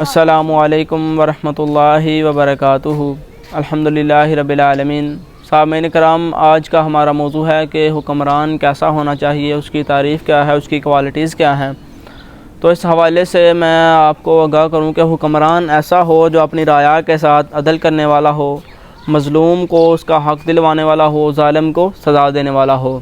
अस्सलामुअलैकुम वरहमतुल्लाहि वबरकातुहू। अल्हम्दुलिल्लाहि रब्बिल आलमीन। सामईन कराम, आज का हमारा मौजू है कि हुक्मरान कैसा होना चाहिए, उसकी तारीफ़ क्या है, उसकी क्वालिटीज़ क्या हैं। तो इस हवाले से मैं आपको आगाह करूँ कि हुक्मरान ऐसा हो जो अपनी राया के साथ अदल करने वाला हो, मज़लूम को उसका हक़ दिलवाने वाला हो, ज़ालिम को सज़ा देने वाला हो।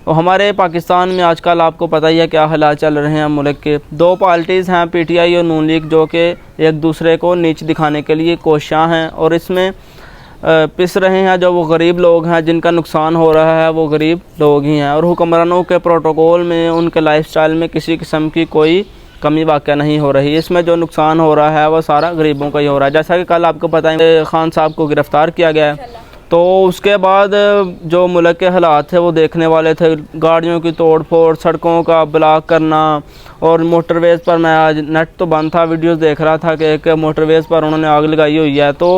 तो हमारे पाकिस्तान में आजकल आपको पता ही है क्या हालात चल रहे हैं। मुल्क के दो पार्टीज़ हैं, पीटीआई और नून लीग, जो कि एक दूसरे को नीच दिखाने के लिए कोशिशां हैं और इसमें पिस रहे हैं। जो वो गरीब लोग हैं जिनका नुकसान हो रहा है, वो गरीब लोग ही हैं। और हुक्मरानों के प्रोटोकॉल में, उनके लाइफस्टाइल में किसी किस्म की कोई कमी वाक़या नहीं हो रही। इसमें जो नुकसान हो रहा है वो सारा गरीबों का ही हो रहा है। जैसा कि कल आपको पता है खान साहब को गिरफ़्तार किया गया है, तो उसके बाद जो मुल्क के हालात थे वो देखने वाले थे। गाड़ियों की तोड़ फोड़, सड़कों का ब्लॉक करना, और मोटरवेज़ पर, मैं आज नेट तो बंद था, वीडियोस देख रहा था कि एक मोटरवेज़ पर उन्होंने आग लगाई हुई है। तो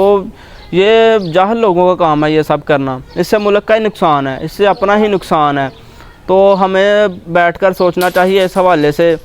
ये जाहिल लोगों का काम है ये सब करना। इससे मुल्क का ही नुकसान है, इससे अपना ही नुकसान है। तो हमें बैठकर सोचना चाहिए इस हवाले से।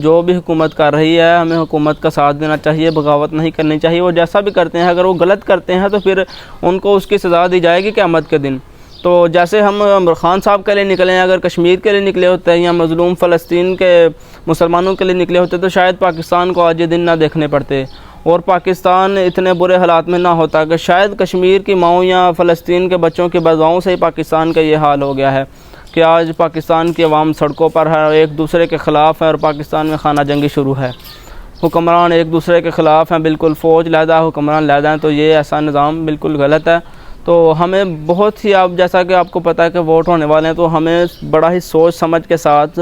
जो भी हुकूमत कर रही है, हमें हुकूमत का साथ देना चाहिए, बगावत नहीं करनी चाहिए। वो जैसा भी करते हैं, अगर वो गलत करते हैं तो फिर उनको उसकी सज़ा दी जाएगी क़यामत के दिन। तो जैसे हम खान साहब के लिए निकले हैं, अगर कश्मीर के लिए निकले होते हैं या मज़लूम फ़लस्तीन के मुसलमानों के लिए निकले होते तो शायद पाकिस्तान को आज ये दिन ना देखने पड़ते और पाकिस्तान इतने बुरे हालात में ना होता कि शायद कश्मीर की माओं या फ़लस्तीन के बच्चों की बदवाओं से ही पाकिस्तान का ये हाल हो गया है कि आज पाकिस्तान की अवाम सड़कों पर है, एक दूसरे के ख़िलाफ़ है और पाकिस्तान में खाना जंगी शुरू है। हुक्मरान एक दूसरे के ख़िलाफ़ हैं, बिल्कुल फ़ौज लहदा, हुक्मरान लहदा हैं। तो ये ऐसा निज़ाम बिल्कुल गलत है। तो हमें बहुत ही, आप जैसा कि आपको पता है कि वोट होने वाले हैं, तो हमें बड़ा ही सोच समझ के साथ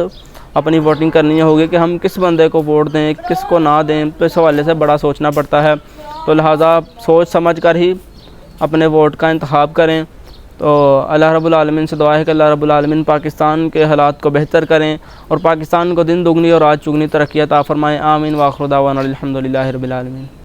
अपनी वोटिंग करनी होगी कि हम किस बंदे को वोट दें, किसको ना दें। तो इस हवाले से बड़ा सोचना पड़ता है। तो लिहाजा सोच समझ कर ही अपने वोट का इंतखाब करें। तो अल्लाह रब्बुल आलमीन से दुआ है कि अल्लाह रब्बुल आलमीन पाकिस्तान के हालात को बेहतर करें और पाकिस्तान को दिन दुगनी और रात चुगनी तरक्की अता फ़रमाएं। आमीन। व आखिर दावाना अल्हम्दुलिल्लाहि रब्बिल आलमीन।